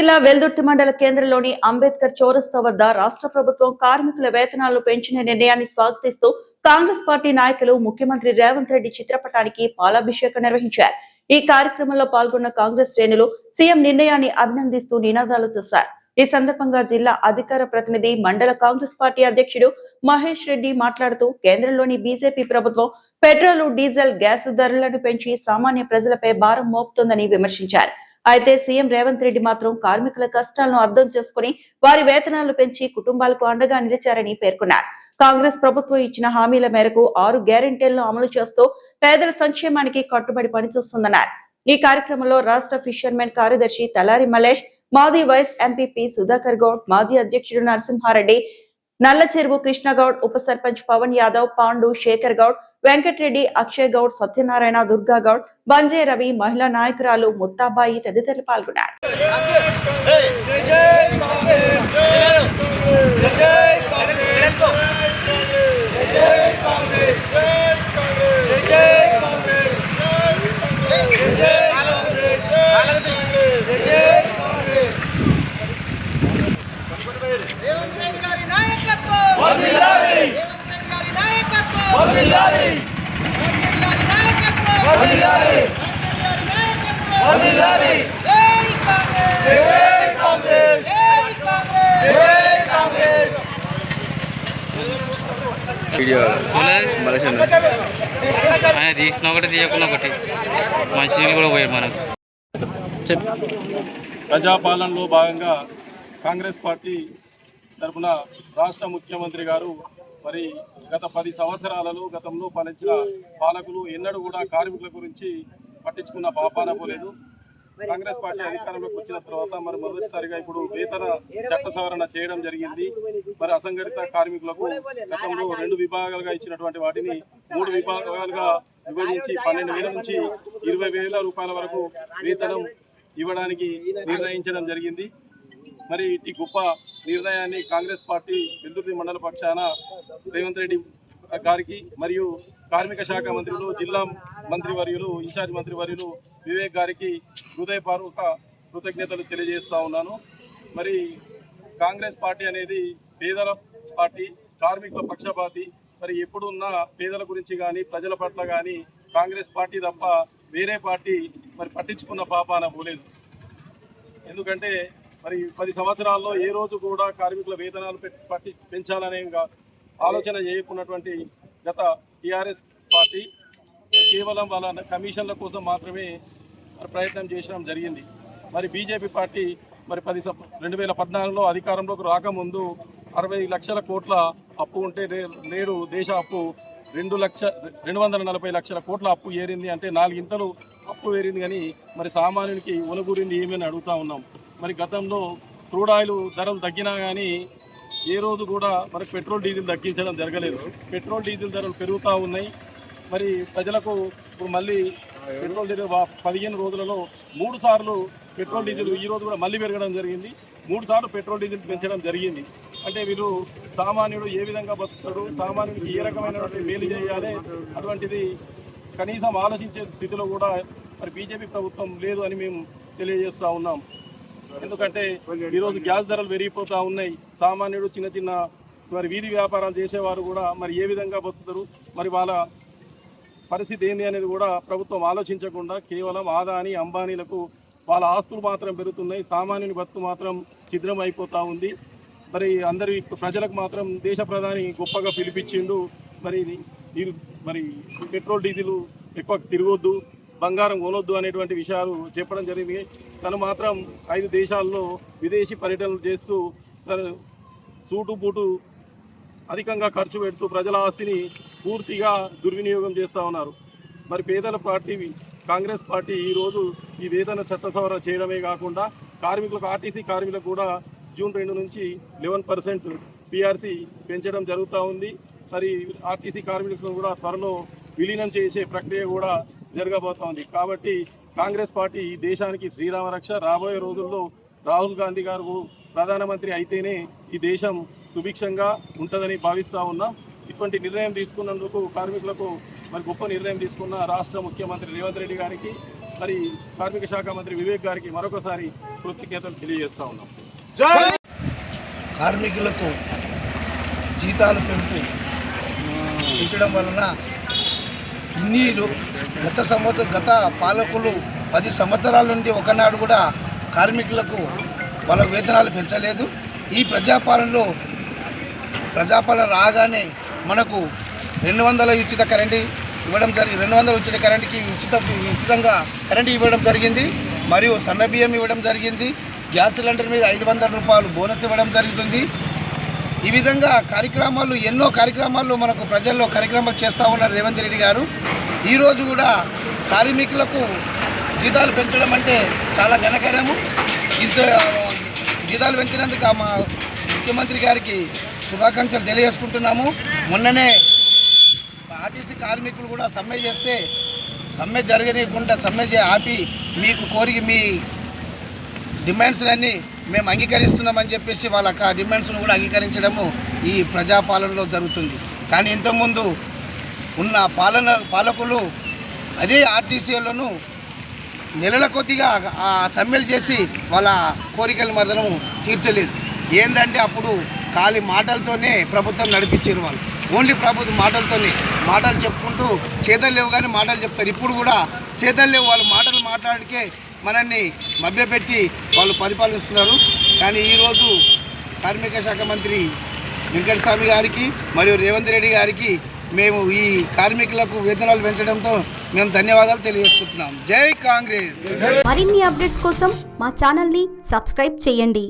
జిల్లా వెల్దుర్తి మండల కేంద్రంలోని అంబేద్కర్ చౌరస్తా వద్ద రాష్ట్ర ప్రభుత్వం కార్మికుల వేతనాలు పెంచిన నిర్ణయాన్ని స్వాగతిస్తూ కాంగ్రెస్ పార్టీ నాయకులు ముఖ్యమంత్రి రేవంత్ రెడ్డి చిత్రపటానికి పాలాభిషేకం నిర్వహించారు. ఈ కార్యక్రమంలో పాల్గొన్న కాంగ్రెస్ శ్రేణులు సీఎం నిర్ణయాన్ని అభినందిస్తూ నినాదాలు చేశారు. ఈ సందర్భంగా జిల్లా అధికార ప్రతినిధి మండల కాంగ్రెస్ పార్టీ అధ్యక్షుడు మహేష్ రెడ్డి మాట్లాడుతూ కేంద్రంలోని బీజేపీ ప్రభుత్వం పెట్రోల్, డీజిల్, గ్యాస్ ధరలను పెంచి సామాన్య ప్రజలపై భారం మోపుతోందని విమర్శించారు. అయితే సీఎం రేవంత్ రెడ్డి మాత్రం కార్మికుల కష్టాలను అర్థం చేసుకుని వారి వేతనాలు పెంచి కుటుంబాలకు అండగా నిలిచారని పేర్కొన్నారు. కాంగ్రెస్ ప్రభుత్వం ఇచ్చిన హామీల మేరకు 6 గ్యారెంటీలను అమలు చేస్తూ పేదల సంక్షేమానికి కట్టుబడి పనిచేస్తుందన్నారు. ఈ కార్యక్రమంలో రాష్ట్ర ఫిషర్మెన్ కార్యదర్శి తలారి మల్లేష్, మాజీ వైస్ ఎంపీపీ సుధాకర్ గౌడ్, మాజీ అధ్యక్షుడు నరసింహారెడ్డి, నల్ల చెరువు కృష్ణగౌడ్, ఉప సర్పంచ్ పవన్ యాదవ్, పాండు, శేఖర్ గౌడ్, వెంకటరెడ్డి, అక్షయ్ గౌడ్, సత్యనారాయణ, దుర్గా గౌడ్, బంజే రవి, మహిళా నాయకురాలు ముత్తాబాయి తదితరులు పాల్గొన్నారు. ఆయన తీసిన ఒకటి తీయకుండా ఒకటి మంచినీళ్ళు కూడా పోయారు మనకు. ప్రజాపాలనలో భాగంగా కాంగ్రెస్ పార్టీ తరఫున రాష్ట్ర ముఖ్యమంత్రి గారు మరి గత 10 సంవత్సరాలలో గతంలో పాలించిన పాలకులు ఎన్నడూ కూడా కార్మికుల గురించి పట్టించుకున్న పాపాన పోలేదు. కాంగ్రెస్ పార్టీ అధికారంలోకి వచ్చిన తర్వాత మరి మొదటిసారిగా ఇప్పుడు వేతన చట్ట సవరణ చేయడం జరిగింది. మరి అసంఘటిత కార్మికులకు గతంలో 2 విభాగాలుగా ఇచ్చినటువంటి వాటిని 3 విభాగాలుగా విభజించి 12,000 నుంచి 20,000 రూపాయల వరకు వేతనం ఇవ్వడానికి నిర్ణయించడం జరిగింది. మరి ఈ గొప్ప నిర్ణయాన్ని కాంగ్రెస్ పార్టీ వెల్దుర్తి మండల పక్షాన రేవంత్ రెడ్డి గారికి మరియు కార్మిక శాఖ మంత్రులు, జిల్లా మంత్రివర్యులు, ఇన్ఛార్జ్ మంత్రివర్యులు వివేక్ గారికి హృదయపూర్వక కృతజ్ఞతలు తెలియజేస్తా ఉన్నాను. మరి కాంగ్రెస్ పార్టీ అనేది పేదల పార్టీ, కార్మికుల పక్షపాతి. మరి ఎప్పుడున్నా పేదల గురించి కానీ ప్రజల పట్ల కానీ కాంగ్రెస్ పార్టీ తప్ప వేరే పార్టీ మరి పట్టించుకున్న పాపాన పోలేదు. ఎందుకంటే మరి 10 సంవత్సరాల్లో ఏ రోజు కూడా కార్మికుల వేతనాలు పెంచాలనే ఆలోచన చేయకున్నటువంటి గత టీఆర్ఎస్ పార్టీ కేవలం వాళ్ళ కమిషన్ల కోసం మాత్రమే ప్రయత్నం చేయడం జరిగింది. మరి బీజేపీ పార్టీ మరి 2014లో అధికారంలోకి రాకముందు 60 లక్షల కోట్ల అప్పు ఉంటే నేడు దేశ అప్పు 240 లక్షల కోట్ల అప్పు ఏరింది. అంటే 4 ఇంతలు అప్పు ఏరింది. కానీ మరి సామాన్యునికి ఒనగూరింది ఏమని అడుగుతా ఉన్నాం. మరి గతంలో క్రూడ్ ఆయిల్ ధరలు తగ్గినా కానీ ఏ రోజు కూడా మనకు పెట్రోల్ డీజిల్ తగ్గించడం జరగలేదు. పెట్రోల్ డీజిల్ ధరలు పెరుగుతూ ఉన్నాయి. మరి ప్రజలకు ఇప్పుడు మళ్ళీ పెట్రోల్ డీజిల్ 15 రోజులలో 3 సార్లు పెట్రోల్ డీజిల్ ఈ రోజు కూడా మళ్ళీ పెరగడం జరిగింది. 3 సార్లు పెట్రోల్ డీజిల్ పెంచడం జరిగింది. అంటే వీళ్ళు సామాన్యుడు ఏ విధంగా బతుకుతాడు, సామాన్యుడికి ఏ రకమైనటువంటి మేలు చేయాలి, అటువంటిది కనీసం ఆలోచించే స్థితిలో కూడా మరి బీజేపీ ప్రభుత్వం లేదు అని మేము తెలియజేస్తూ ఉన్నాం. ఎందుకంటే ఈరోజు గ్యాస్ ధరలు పెరిగిపోతూ ఉన్నాయి. సామాన్యుడు చిన్న మరి వీధి వ్యాపారాలు చేసేవారు కూడా మరి ఏ విధంగా బతుకుతారు, మరి వాళ్ళ పరిస్థితి ఏంది అనేది కూడా ప్రభుత్వం ఆలోచించకుండా కేవలం ఆదాని అంబానీలకు వాళ్ళ ఆస్తులు మాత్రం పెరుగుతున్నాయి. సామాన్యుని బతుకు మాత్రం ఛిద్రం అయిపోతూ ఉంది. మరి అందరి ప్రజలకు మాత్రం దేశ ప్రధాని గొప్పగా పిలిపించిండు. మరి పెట్రోల్ డీజిల్ ఎక్కువ తిరగొద్దు, బంగారం కొనొద్దు అనేటువంటి విషయాలు చెప్పడం జరిగింది. తను మాత్రం 5 దేశాల్లో విదేశీ పర్యటనలు చేస్తూ సూటు బూటు అధికంగా ఖర్చు పెడుతూ ప్రజల ఆస్తిని పూర్తిగా దుర్వినియోగం చేస్తూ ఉన్నారు. మరి పేదల పార్టీ కాంగ్రెస్ పార్టీ ఈరోజు ఈ వేతన చట్ట సవరణ చేయడమే కాకుండా కార్మికులకు, ఆర్టీసీ కార్మికులకు కూడా జూన్ 2 నుంచి 11% పీఆర్సీ పెంచడం జరుగుతూ ఉంది. మరి ఆర్టీసీ కార్మికులను కూడా త్వరలో విలీనం చేసే ప్రక్రియ కూడా జరగబోతోంది. కాబట్టి కాంగ్రెస్ పార్టీ ఈ దేశానికి శ్రీరామ రక్ష. రాబోయే రోజుల్లో రాహుల్ గాంధీ గారు ప్రధానమంత్రి అయితేనే ఈ దేశం సుభిక్షంగా ఉంటుందని భావిస్తూ ఉన్నాం. ఇటువంటి నిర్ణయం తీసుకున్నందుకు కార్మికులకు మరి గొప్ప నిర్ణయం తీసుకున్న రాష్ట్ర ముఖ్యమంత్రి రేవంత్ రెడ్డి గారికి మరి కార్మిక శాఖ మంత్రి వివేక్ గారికి మరొకసారి కృతజ్ఞతలు తెలియజేస్తా ఉన్నాం. కార్మికులకు జీతాలు పెంచడం వలన గత పాలకులు 10 సంవత్సరాల నుండి ఒకనాడు కూడా కార్మికులకు వాళ్ళ వేతనాలు పెంచలేదు. ఈ ప్రజాపాలన రాగానే మనకు 200 ఉచిత కరెంటు ఇవ్వడం 200 ఉచిత కరెంటుకి ఉచితంగా కరెంటు ఇవ్వడం జరిగింది. మరియు సన్న బియ్యం ఇవ్వడం జరిగింది. గ్యాస్ సిలిండర్ మీద 500 రూపాయలు బోనస్ ఇవ్వడం జరుగుతుంది. ఈ విధంగా ఎన్నో కార్యక్రమాలు మనకు ప్రజల్లో కార్యక్రమాలు చేస్తూ ఉన్నారు రేవంత్ రెడ్డి గారు. ఈరోజు కూడా కార్మికులకు జీతాలు పెంచడం అంటే చాలా ఘనకార్యము. ఇంత జీతాలు పెంచినందుకు మా ముఖ్యమంత్రి గారికి శుభాకాంక్షలు తెలియజేసుకుంటున్నాము. మొన్ననే ఆర్టీసీ కార్మికులు కూడా సమ్మె చేస్తే సమ్మె జరగనీయకుండా ఆపి మీ డిమాండ్స్లన్నీ మేము అంగీకరిస్తున్నామని చెప్పేసి వాళ్ళ డిమాండ్స్ను కూడా అంగీకరించడము ఈ ప్రజాపాలనలో జరుగుతుంది. కానీ ఇంతకుముందు ఉన్న పాలకులు అదే ఆర్టీసీలను నెలల కొద్దిగా సమ్మెలు చేసి వాళ్ళ కోరికలు మాత్రం తీర్చలేదు. ఏంటంటే అప్పుడు ఖాళీ మాటలతోనే ప్రభుత్వం నడిపించారు. వాళ్ళు ఓన్లీ ప్రభుత్వం మాటలు చెప్పుకుంటూ చేతలు లేవు కానీ మాటలు చెప్తారు. ఇప్పుడు కూడా చేతలు లేవు, వాళ్ళు మాటలు మాట్లాడికే మనల్ని మభ్యపెట్టి వాళ్ళు పరిపాలిస్తున్నారు. కానీ ఈరోజు కార్మిక శాఖ మంత్రి వెంకటస్వామి గారికి మరియు రేవంత్ రెడ్డి గారికి మేము ఈ కార్మికులకు వేతనాలు పెంచడంతో మేము ధన్యవాదాలు తెలియజేస్తున్నాం. జై కాంగ్రెస్. మరిన్ని అప్డేట్స్ కోసం మా ఛానల్ని సబ్స్క్రైబ్ చేయండి.